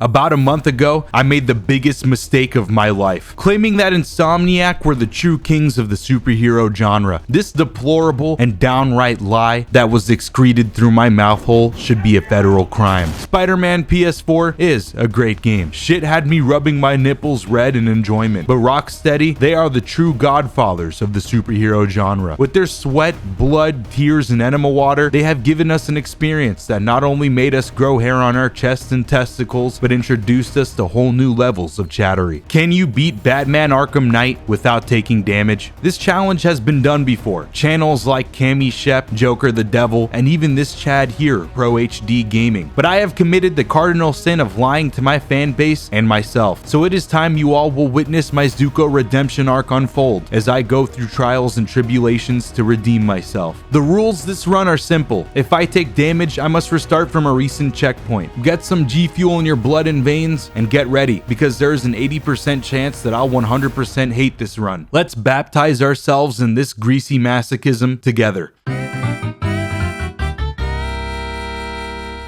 About a month ago, I made the biggest mistake of my life, claiming that Insomniac were the true kings of the superhero genre. This deplorable and downright lie that was excreted through my mouthhole should be a federal crime. Spiderman PS4 is a great game. Shit had me rubbing my nipples red in enjoyment. But Rocksteady, they are the true godfathers of the superhero genre. With their sweat, blood, tears, and enema water, they have given us an experience that not only made us grow hair on our chests and testicles, but introduced us to whole new levels of chattery. Can you beat Batman Arkham Knight without taking damage? This challenge has been done before. Channels like Cammy Shep, Joker the Devil, and even this Chad here, Pro HD Gaming. But I have committed the cardinal sin of lying to my fan base and myself. So it is time you all will witness my Zuko redemption arc unfold as I go through trials and tribulations to redeem myself. The rules this run are simple. If I take damage, I must restart from a recent checkpoint. Get some G Fuel in your blood and veins and get ready, because there is an 80% chance that I'll 100% hate this run. Let's baptize ourselves in this greasy masochism together.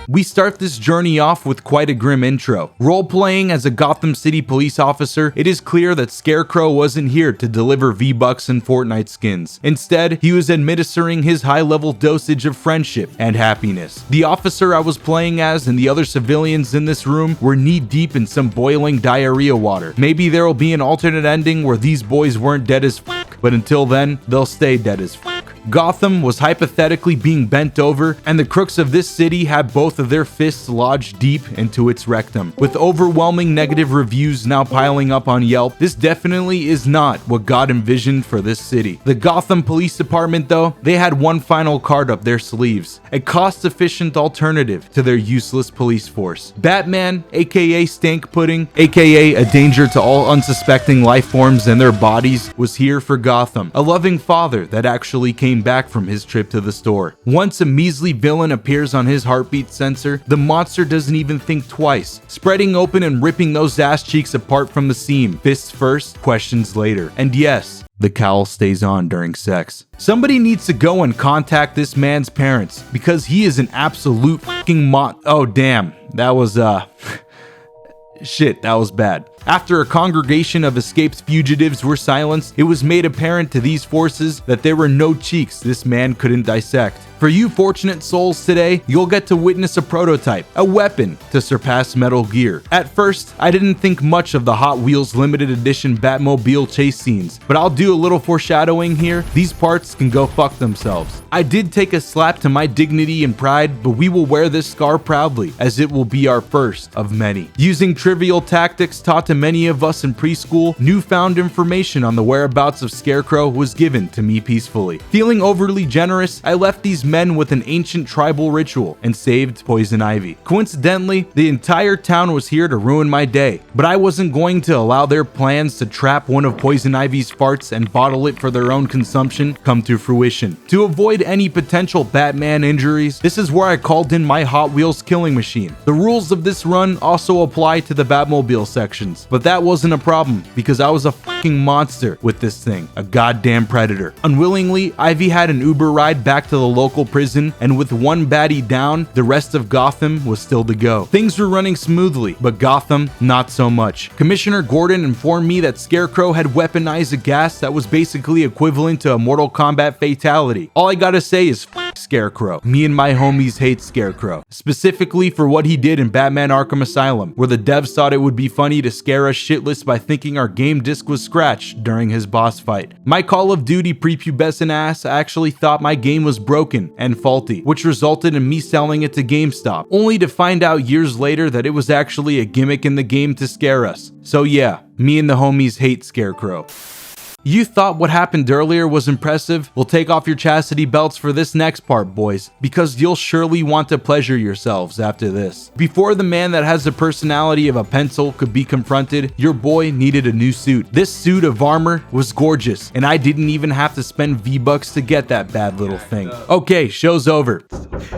We start this journey off with quite a grim intro. Role-playing as a Gotham City police officer, it is clear that Scarecrow wasn't here to deliver V-Bucks and Fortnite skins. Instead, he was administering his high-level dosage of friendship and happiness. The officer I was playing as and the other civilians in this room were knee-deep in some boiling diarrhea water. Maybe there'll be an alternate ending where these boys weren't dead as fuck, but until then, they'll stay dead as fuck. Gotham was hypothetically being bent over, and the crooks of this city had both of their fists lodged deep into its rectum. With overwhelming negative reviews now piling up on Yelp, this definitely is not what God envisioned for this city. The Gotham Police Department, though, they had one final card up their sleeves, a cost-efficient alternative to their useless police force. Batman, aka Stank Pudding, aka a danger to all unsuspecting life forms and their bodies, was here for Gotham, a loving father that actually came back from his trip to the store. Once a measly villain appears on his heartbeat sensor, the monster doesn't even think twice, spreading open and ripping those ass cheeks apart from the seam. Fists first, questions later. And yes, the cowl stays on during sex. Somebody needs to go and contact this man's parents, because he is an absolute fucking oh damn, that was shit, that was bad. After a congregation of escaped fugitives were silenced, it was made apparent to these forces that there were no cheeks this man couldn't dissect. For you fortunate souls today, you'll get to witness a prototype, a weapon to surpass Metal Gear. At first, I didn't think much of the Hot Wheels limited edition Batmobile chase scenes, but I'll do a little foreshadowing here. These parts can go fuck themselves. I did take a slap to my dignity and pride, but we will wear this scar proudly, as it will be our first of many. Using trivial tactics taught to many of us in preschool, newfound information on the whereabouts of Scarecrow was given to me peacefully. Feeling overly generous, I left these men with an ancient tribal ritual and saved Poison Ivy. Coincidentally, the entire town was here to ruin my day, but I wasn't going to allow their plans to trap one of Poison Ivy's farts and bottle it for their own consumption come to fruition. To avoid any potential Batman injuries, this is where I called in my Hot Wheels killing machine. The rules of this run also apply to the Batmobile sections, but that wasn't a problem because I was a fucking monster with this thing, a goddamn predator. Unwillingly, Ivy had an Uber ride back to the local prison, and with one baddie down, the rest of Gotham was still to go. Things were running smoothly, but Gotham, not so much. Commissioner Gordon informed me that Scarecrow had weaponized a gas that was basically equivalent to a Mortal Kombat fatality. All I gotta say is f*** Scarecrow. Me and my homies hate Scarecrow, specifically for what he did in Batman Arkham Asylum, where the devs thought it would be funny to scare us shitless by thinking our game disc was scratched during his boss fight. My Call of Duty prepubescent ass actually thought my game was broken and faulty, which resulted in me selling it to GameStop, only to find out years later that it was actually a gimmick in the game to scare us. So yeah, me and the homies hate Scarecrow. You thought what happened earlier was impressive? Well, take off your chastity belts for this next part, boys, because you'll surely want to pleasure yourselves after this. Before the man that has the personality of a pencil could be confronted, your boy needed a new suit. This suit of armor was gorgeous, and I didn't even have to spend V-Bucks to get that bad little thing. Okay, show's over. What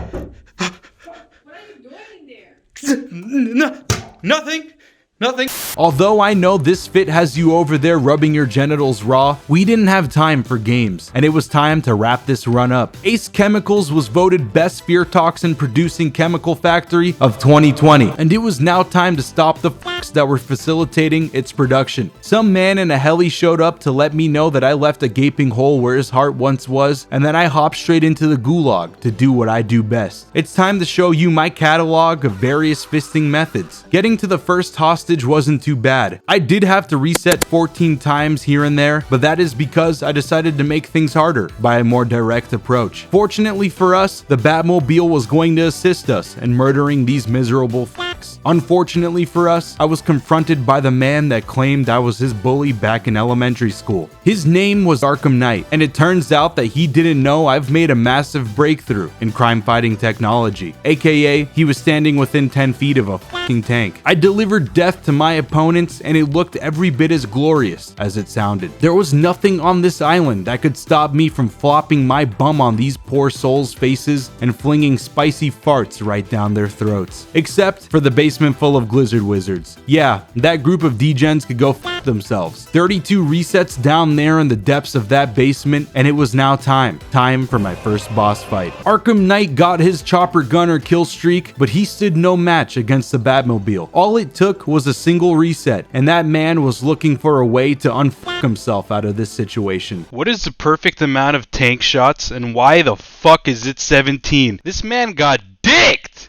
are you doing there? Nothing. Nothing. Although I know this fit has you over there rubbing your genitals raw, we didn't have time for games, and it was time to wrap this run up. Ace Chemicals was voted best fear toxin producing chemical factory of 2020, and it was now time to stop the fucks that were facilitating its production. Some man in a heli showed up to let me know that I left a gaping hole where his heart once was, and then I hopped straight into the gulag to do what I do best. It's time to show you my catalog of various fisting methods. Getting to the first hostage wasn't too bad. I did have to reset 14 times here and there, but that is because I decided to make things harder by a more direct approach. Fortunately for us, the Batmobile was going to assist us in murdering these miserable fucks. Unfortunately for us, I was confronted by the man that claimed I was his bully back in elementary school. His name was Arkham Knight, and it turns out that he didn't know I've made a massive breakthrough in crime-fighting technology, aka he was standing within 10 feet of a fucking tank. I delivered death to my opponents, and it looked every bit as glorious as it sounded. There was nothing on this island that could stop me from flopping my bum on these poor souls' faces and flinging spicy farts right down their throats. Except for the basement full of Glizzard Wizards. Yeah, that group of degens could go fuck themselves. 32 resets down there in the depths of that basement, and it was now time for my first boss fight. Arkham Knight got his chopper gunner kill streak, but he stood no match against the Batmobile. All it took was a single reset, and that man was looking for a way to unfuck himself out of this situation. What is the perfect amount of tank shots, and why the fuck is it 17? This man got dicked!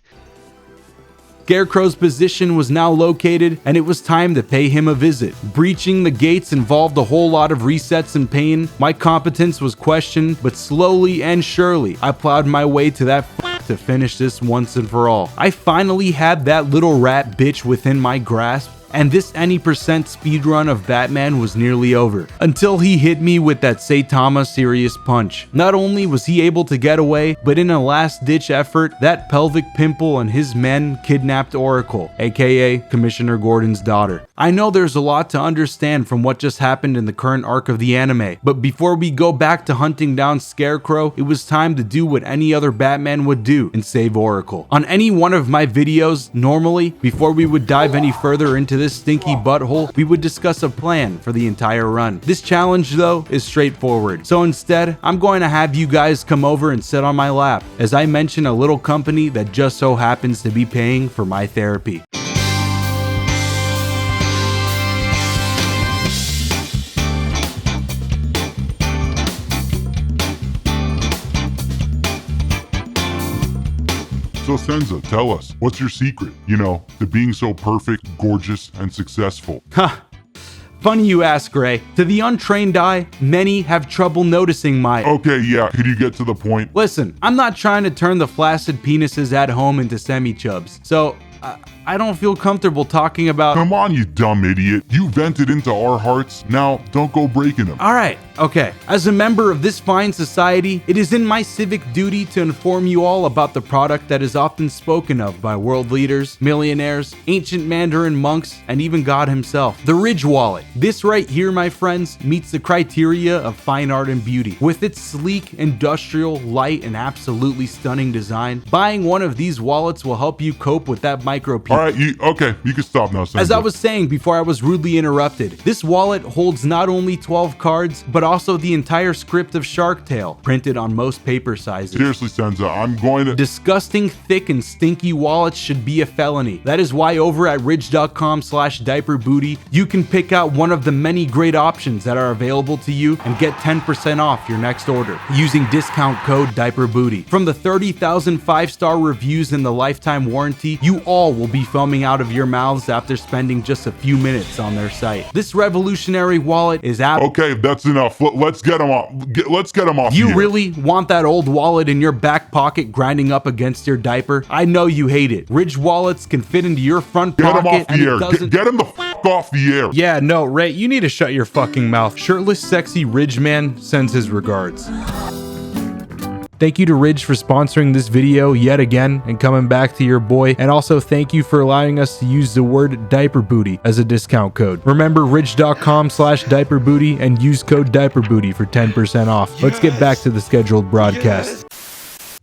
Scarecrow's position was now located, and it was time to pay him a visit. Breaching the gates involved a whole lot of resets and pain. My competence was questioned, but slowly and surely, I plowed my way to that to finish this once and for all. I finally had that little rat bitch within my grasp, and this any percent speedrun of Batman was nearly over, until he hit me with that Saitama serious punch. Not only was he able to get away, but in a last-ditch effort, that pelvic pimple and his men kidnapped Oracle, aka Commissioner Gordon's daughter. I know there's a lot to understand from what just happened in the current arc of the anime, but before we go back to hunting down Scarecrow, it was time to do what any other Batman would do and save Oracle. On any one of my videos, normally, before we would dive any further into this stinky butthole, we would discuss a plan for the entire run. This challenge, though, is straightforward. So instead, I'm going to have you guys come over and sit on my lap as I mention a little company that just so happens to be paying for my therapy. So Senza, tell us, what's your secret? You know, to being so perfect, gorgeous, and successful. Ha! Funny you ask, Ray. To the untrained eye, many have trouble noticing my... Okay, yeah, could you get to the point? Listen, I'm not trying to turn the flaccid penises at home into semi-chubs, so I don't feel comfortable talking about... Come on, you dumb idiot. You vented into our hearts, now don't go breaking them. Alright, okay. As a member of this fine society, it is in my civic duty to inform you all about the product that is often spoken of by world leaders, millionaires, ancient Mandarin monks, and even God himself. The Ridge Wallet. This right here, my friends, meets the criteria of fine art and beauty. With its sleek, industrial, light, and absolutely stunning design, buying one of these wallets will help you cope with that micro peak. Alright, you can stop now, Senza. As I was saying before I was rudely interrupted, this wallet holds not only 12 cards, but also the entire script of Shark Tale, printed on most paper sizes. Seriously, Senza, I'm going to... Disgusting, thick, and stinky wallets should be a felony. That is why over at ridge.com/diaperbooty, you can pick out one of the many great options that are available to you and get 10% off your next order using discount code DIAPERBOOTY. From the 30,000 5-star reviews and the lifetime warranty, you all will be foaming out of your mouths after spending just a few minutes on their site. This revolutionary wallet is Okay, that's enough. Let's get him off. Let's get him off. You here. really want that old wallet in your back pocket grinding up against your diaper? I know you hate it. Ridge wallets can fit into your front Get him pocket off the air. Get him the fuck off the air. Yeah, no, Ray, you need to shut your fucking mouth. Shirtless, sexy Ridge man sends his regards. Thank you to Ridge for sponsoring this video yet again and coming back to your boy. And also thank you for allowing us to use the word diaper booty as a discount code. Remember ridge.com/diaperbooty and use code diaperbooty for 10% off. Let's get back to the scheduled broadcast.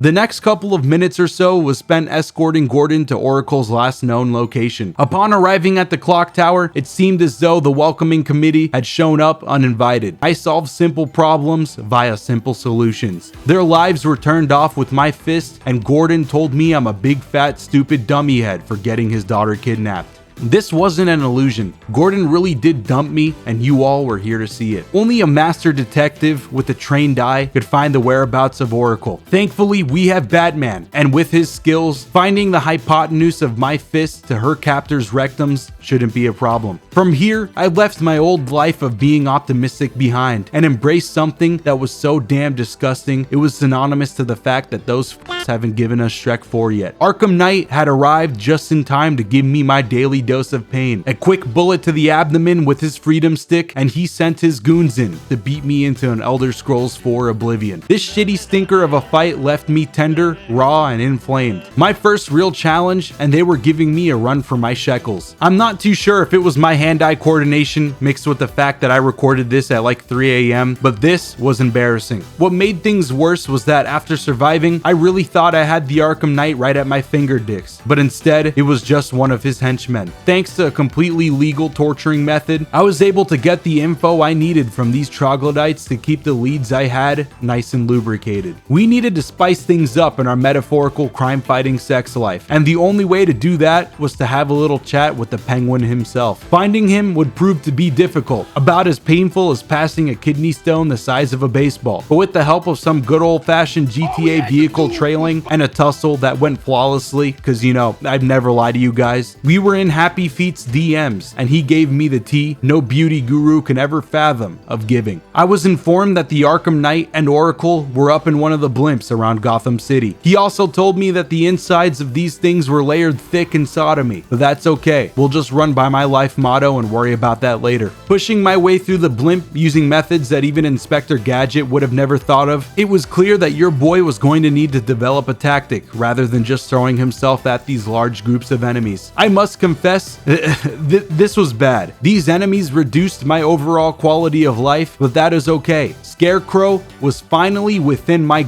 The next couple of minutes or so was spent escorting Gordon to Oracle's last known location. Upon arriving at the clock tower, it seemed as though the welcoming committee had shown up uninvited. I solved simple problems via simple solutions. Their lives were turned off with my fist, and Gordon told me I'm a big fat stupid dummy head for getting his daughter kidnapped. This wasn't an illusion. Gordon really did dump me, and you all were here to see it. Only a master detective with a trained eye could find the whereabouts of Oracle. Thankfully, we have Batman, and with his skills, finding the hypotenuse of my fist to her captor's rectums shouldn't be a problem. From here, I left my old life of being optimistic behind and embraced something that was so damn disgusting it was synonymous to the fact that those haven't given us Shrek 4 yet. Arkham Knight had arrived just in time to give me my daily dose of pain. A quick bullet to the abdomen with his freedom stick, and he sent his goons in to beat me into an Elder Scrolls 4 oblivion. This shitty stinker of a fight left me tender, raw, and inflamed. My first real challenge, and they were giving me a run for my shekels. I'm not too sure if it was my hand-eye coordination mixed with the fact that I recorded this at like 3 a.m., but this was embarrassing. What made things worse was that after surviving, I really thought I had the Arkham Knight right at my fingertips, but instead, it was just one of his henchmen. Thanks to a completely legal torturing method, I was able to get the info I needed from these troglodytes to keep the leads I had nice and lubricated. We needed to spice things up in our metaphorical crime-fighting sex life, and the only way to do that was to have a little chat with the Penguin himself. Finding him would prove to be difficult, about as painful as passing a kidney stone the size of a baseball, but with the help of some good old-fashioned GTA vehicle trailing and a tussle that went flawlessly, cause you know, I'd never lie to you guys, we were in Happy Feet's DMs, and he gave me the tea no beauty guru can ever fathom of giving. I was informed that the Arkham Knight and Oracle were up in one of the blimps around Gotham City. He also told me that the insides of these things were layered thick in sodomy, but that's okay. We'll just run by my life motto and worry about that later. Pushing my way through the blimp using methods that even Inspector Gadget would have never thought of, it was clear that your boy was going to need to develop a tactic rather than just throwing himself at these large groups of enemies. I must confess, this was bad. These enemies reduced my overall quality of life, but that is okay. Scarecrow was finally within my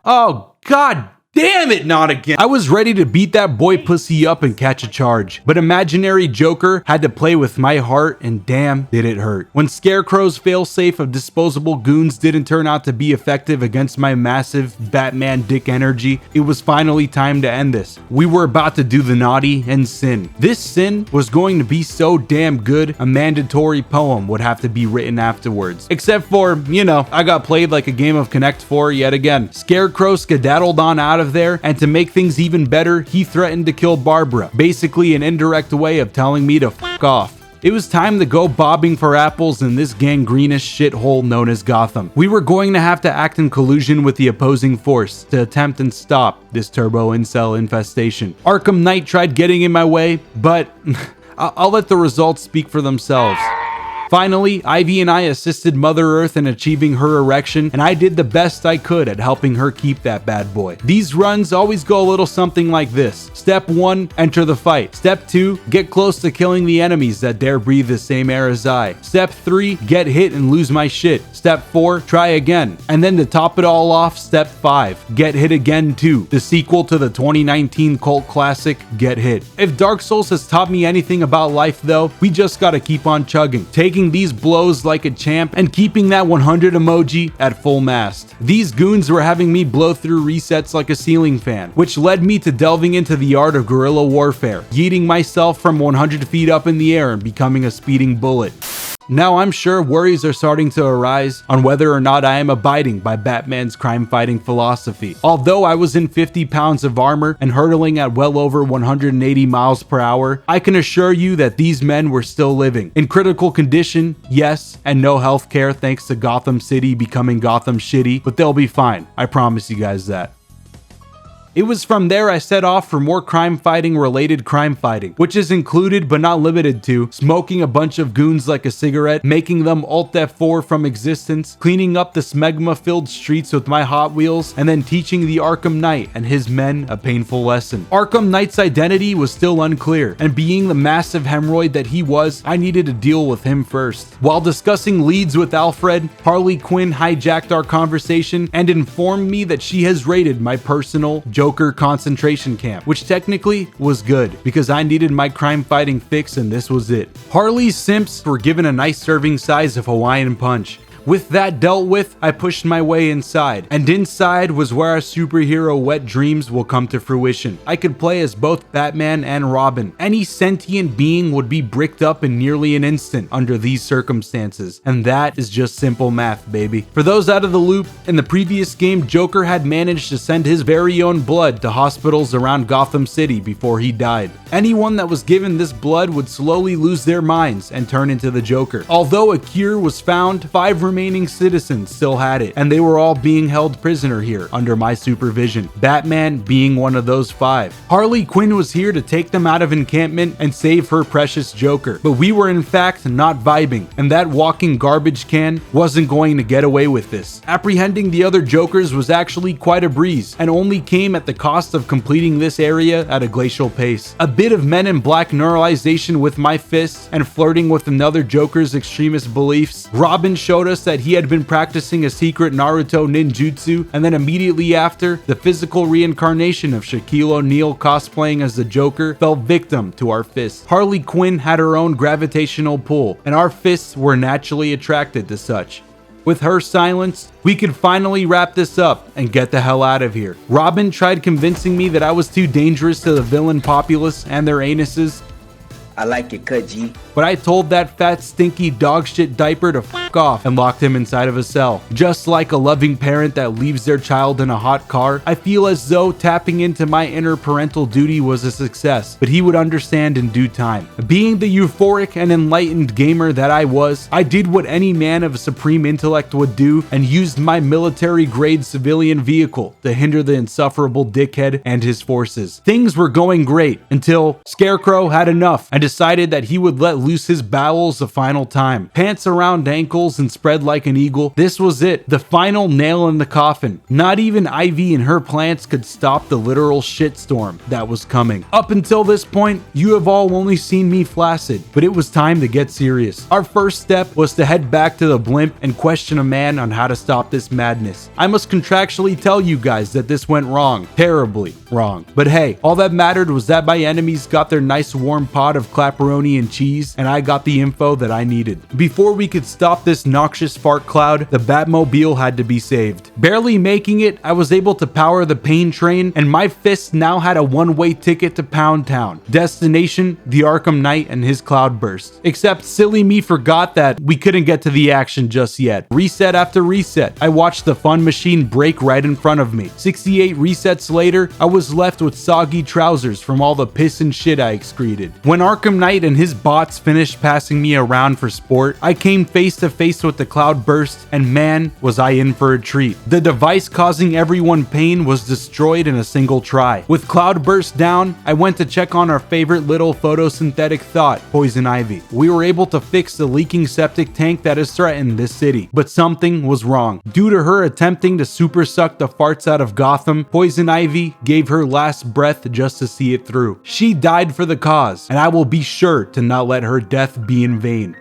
oh god damn it, not again. I was ready to beat that boy pussy up and catch a charge, but imaginary Joker had to play with my heart, and damn, did it hurt. When Scarecrow's failsafe of disposable goons didn't turn out to be effective against my massive Batman dick energy, it was finally time to end this. We were about to do the naughty and sin. This sin was going to be so damn good, a mandatory poem would have to be written afterwards. Except for, you know, I got played like a game of Connect 4 yet again. Scarecrow skedaddled on out of there, and to make things even better, he threatened to kill Barbara, basically an indirect way of telling me to fuck off. It was time to go bobbing for apples in this gangrenous shithole known as Gotham. We were going to have to act in collusion with the opposing force to attempt and stop this turbo incel infestation. Arkham Knight tried getting in my way, but I'll let the results speak for themselves. Finally, Ivy and I assisted Mother Earth in achieving her erection, and I did the best I could at helping her keep that bad boy. These runs always go a little something like this. Step 1, enter the fight. Step 2, get close to killing the enemies that dare breathe the same air as I. Step 3, get hit and lose my shit. Step 4, try again. And then to top it all off, Step 5, get hit again too. The sequel to the 2019 cult classic, Get Hit. If Dark Souls has taught me anything about life though, we just gotta keep on chugging. Taking these blows like a champ and keeping that 100 emoji at full mast. These goons were having me blow through resets like a ceiling fan, which led me to delving into the art of guerrilla warfare, yeeting myself from 100 feet up in the air and becoming a speeding bullet. Now I'm sure worries are starting to arise on whether or not I am abiding by Batman's crime-fighting philosophy. Although I was in 50 pounds of armor and hurtling at well over 180 miles per hour, I can assure you that these men were still living. In critical condition, yes, and no healthcare thanks to Gotham City becoming Gotham Shitty, but they'll be fine. I promise you guys that. It was from there I set off for more crime fighting related crime fighting, which is included but not limited to smoking a bunch of goons like a cigarette, making them Alt F4 from existence, cleaning up the smegma-filled streets with my Hot Wheels, and then teaching the Arkham Knight and his men a painful lesson. Arkham Knight's identity was still unclear, and being the massive hemorrhoid that he was, I needed to deal with him first. While discussing leads with Alfred, Harley Quinn hijacked our conversation and informed me that she has raided my personal Joker concentration camp, which technically was good because I needed my crime fighting fix and this was it. Harley's simps were given a nice serving size of Hawaiian Punch. With that dealt with, I pushed my way inside, and inside was where our superhero wet dreams will come to fruition. I could play as both Batman and Robin. Any sentient being would be bricked up in nearly an instant under these circumstances, and that is just simple math, baby. For those out of the loop, in the previous game, Joker had managed to send his very own blood to hospitals around Gotham City before he died. Anyone that was given this blood would slowly lose their minds and turn into the Joker. Although a cure was found, 5 remaining citizens still had it, and they were all being held prisoner here under my supervision, Batman being one of those 5. Harley Quinn was here to take them out of encampment and save her precious Joker, but we were in fact not vibing, and that walking garbage can wasn't going to get away with this. Apprehending the other Jokers was actually quite a breeze, and only came at the cost of completing this area at a glacial pace. A bit of Men in Black neuralization with my fists and flirting with another Joker's extremist beliefs. Robin showed us that he had been practicing a secret Naruto ninjutsu, and then immediately after, the physical reincarnation of Shaquille O'Neal cosplaying as the Joker fell victim to our fists. Harley Quinn had her own gravitational pull, and our fists were naturally attracted to such. With her silenced, we could finally wrap this up and get the hell out of here. Robin tried convincing me that I was too dangerous to the villain populace and their anuses. I like your cut, G. But I told that fat stinky dog shit diaper to fuck off and locked him inside of a cell. Just like a loving parent that leaves their child in a hot car, I feel as though tapping into my inner parental duty was a success, but he would understand in due time. Being the euphoric and enlightened gamer that I was, I did what any man of supreme intellect would do and used my military-grade civilian vehicle to hinder the insufferable dickhead and his forces. Things were going great until Scarecrow had enough and decided that he would let loose his bowels a final time. Pants around ankles and spread like an eagle. This was it. The final nail in the coffin. Not even Ivy and her plants could stop the literal shitstorm that was coming. Up until this point, you have all only seen me flaccid, but it was time to get serious. Our first step was to head back to the blimp and question a man on how to stop this madness. I must contractually tell you guys that this went wrong. Terribly wrong. But hey, all that mattered was that my enemies got their nice warm pot of clapperoni and cheese, and I got the info that I needed. Before we could stop this noxious fart cloud, the Batmobile had to be saved. Barely making it, I was able to power the pain train, and my fist now had a one-way ticket to Pound Town. Destination, the Arkham Knight and his cloudburst. Except silly me forgot that we couldn't get to the action just yet. Reset after reset, I watched the fun machine break right in front of me. 68 resets later, I was left with soggy trousers from all the piss and shit I excreted. When Arkham Knight and his bots finished passing me around for sport, I came face to face with the cloudburst, and man, was I in for a treat. The device causing everyone pain was destroyed in a single try. With cloudburst down, I went to check on our favorite little photosynthetic thought, Poison Ivy. We were able to fix the leaking septic tank that has threatened this city, but something was wrong. Due to her attempting to super suck the farts out of Gotham, Poison Ivy gave her last breath just to see it through. She died for the cause, and I will be sure to not let her death be in vain.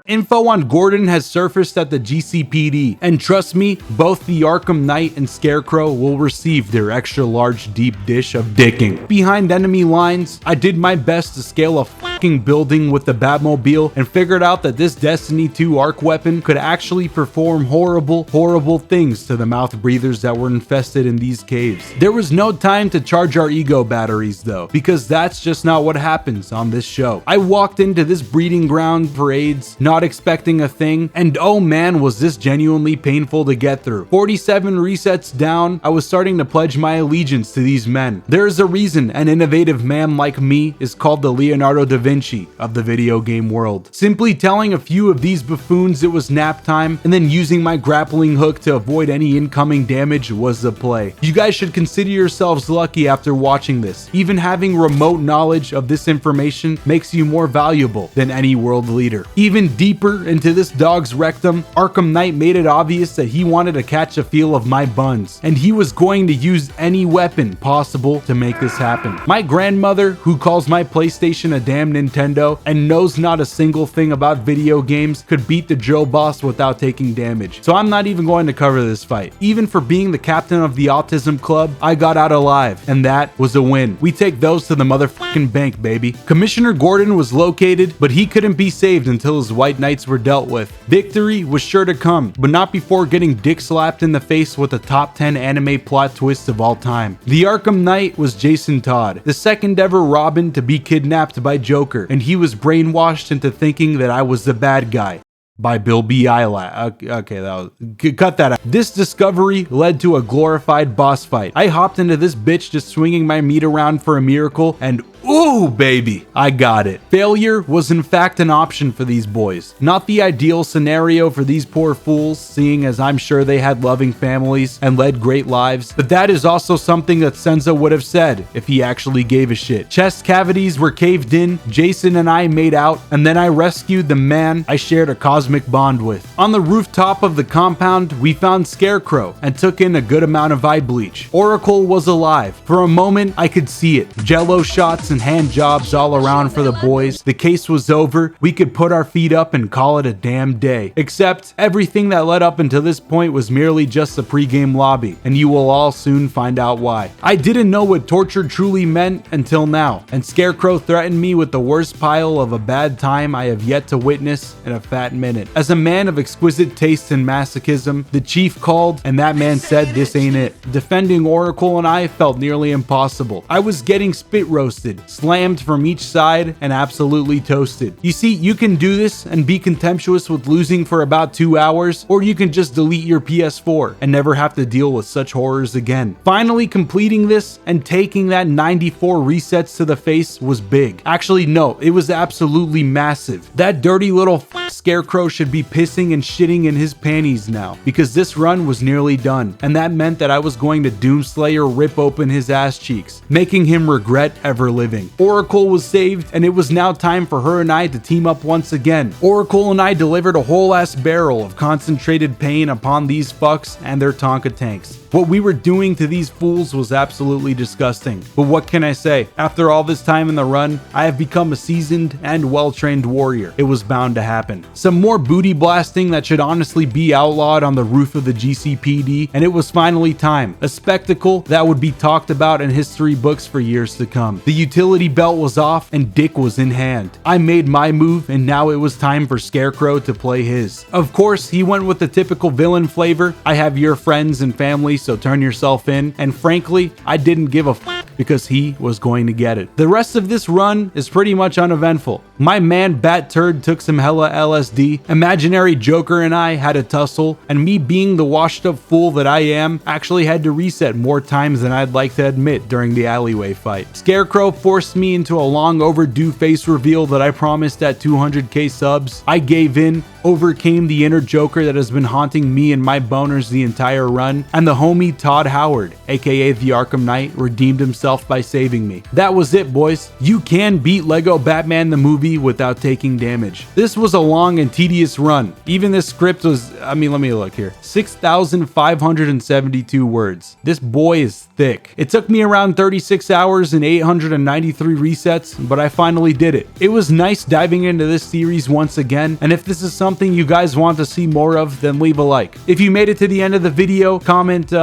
Info on Gordon has surfaced at the GCPD, and trust me, both the Arkham Knight and Scarecrow will receive their extra large deep dish of dicking. Behind enemy lines, I did my best to scale a fucking building with the Batmobile and figured out that this Destiny 2 arc weapon could actually perform horrible, horrible things to the mouth breathers that were infested in these caves. There was no time to charge our ego batteries though, because that's just not what happens on this show. I walked into this breeding ground for AIDS, not expecting a thing, and oh man, was this genuinely painful to get through. 47 resets down, I was starting to pledge my allegiance to these men. There is a reason an innovative man like me is called the Leonardo da Vinci Vinci of the video game world. Simply telling a few of these buffoons it was nap time, and then using my grappling hook to avoid any incoming damage was the play. You guys should consider yourselves lucky after watching this. Even having remote knowledge of this information makes you more valuable than any world leader. Even deeper into this dog's rectum, Arkham Knight made it obvious that he wanted to catch a feel of my buns, and he was going to use any weapon possible to make this happen. My grandmother, who calls my PlayStation a damn Nintendo and knows not a single thing about video games, could beat the Joe Boss without taking damage. So I'm not even going to cover this fight. Even for being the captain of the autism club, I got out alive, and that was a win. We take those to the motherfucking bank, baby. Commissioner Gordon was located, but he couldn't be saved until his white knights were dealt with. Victory was sure to come, but not before getting dick slapped in the face with the top 10 anime plot twists of all time. The Arkham Knight was Jason Todd, the second ever Robin to be kidnapped by Joker, and he was brainwashed into thinking that I was the bad guy. By Bill B. Eylash. Okay, cut that out. This discovery led to a glorified boss fight. I hopped into this bitch just swinging my meat around for a miracle, and ooh, baby, I got it. Failure was in fact an option for these boys. Not the ideal scenario for these poor fools, seeing as I'm sure they had loving families and led great lives, but that is also something that Senza would have said if he actually gave a shit. Chest cavities were caved in, Jason and I made out, and then I rescued the man I shared a cosmic bond with. On the rooftop of the compound, we found Scarecrow and took in a good amount of eye bleach. Oracle was alive. For a moment, I could see it. Jello shots and hand jobs all around for the boys. The case was over. We could put our feet up and call it a damn day. Except everything that led up until this point was merely just the pregame lobby, and you will all soon find out why. I didn't know what torture truly meant until now, and Scarecrow threatened me with the worst pile of a bad time I have yet to witness in a fat minute. As a man of exquisite taste and masochism, the chief called, and that man said this ain't it. Defending Oracle and I felt nearly impossible. I was getting spit roasted, slammed from each side, and absolutely toasted. You see, you can do this and be contemptuous with losing for about 2 hours, or you can just delete your PS4 and never have to deal with such horrors again. Finally completing this and taking that 94 resets to the face was big. Actually, no, it was absolutely massive. That dirty little Scarecrow should be pissing and shitting in his panties now, because this run was nearly done, and that meant that I was going to Doomslayer rip open his ass cheeks, making him regret ever living. Oracle was saved, and it was now time for her and I to team up once again. Oracle and I delivered a whole ass barrel of concentrated pain upon these fucks and their Tonka tanks. What we were doing to these fools was absolutely disgusting. But what can I say? After all this time in the run, I have become a seasoned and well-trained warrior. It was bound to happen. Some more booty blasting that should honestly be outlawed on the roof of the GCPD, and it was finally time. A spectacle that would be talked about in history books for years to come. The utility belt was off and dick was in hand. I made my move, and now it was time for Scarecrow to play his. Of course, he went with the typical villain flavor. I have your friends and family, so turn yourself in. And frankly, I didn't give a f because he was going to get it. The rest of this run is pretty much uneventful. My man Bat Turd took some hella LSD, Imaginary Joker and I had a tussle, and me being the washed up fool that I am, actually had to reset more times than I'd like to admit during the alleyway fight. Scarecrow forced me into a long overdue face reveal that I promised at 200k subs. I gave in, overcame the inner Joker that has been haunting me and my boners the entire run, and the homie Todd Howard, aka the Arkham Knight, redeemed himself by saving me. That was it, boys. You can beat Lego Batman the movie without taking damage. This was a long and tedious run. Even this script was, let me look here, 6,572 words. This boy is thick. It took me around 36 hours and 893 resets, but I finally did it. It was nice diving into this series once again, and if this is something you guys want to see more of, then leave a like. If you made it to the end of the video, comment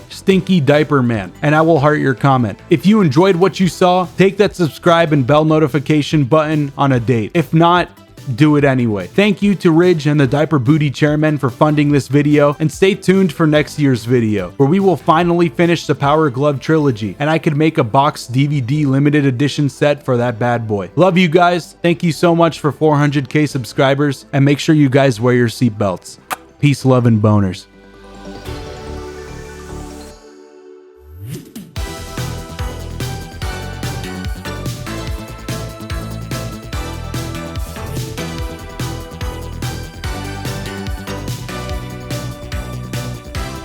Stinky Diaper Man, and I will heart your comment. If you enjoyed what you saw, take that subscribe and bell notification button on a date. If not, do it anyway. Thank you to Ridge and the Diaper Booty Chairman for funding this video, and stay tuned for next year's video, where we will finally finish the Power Glove trilogy, and I could make a box DVD limited edition set for that bad boy. Love you guys. Thank you so much for 400k subscribers, and make sure you guys wear your seatbelts. Peace, love, and boners.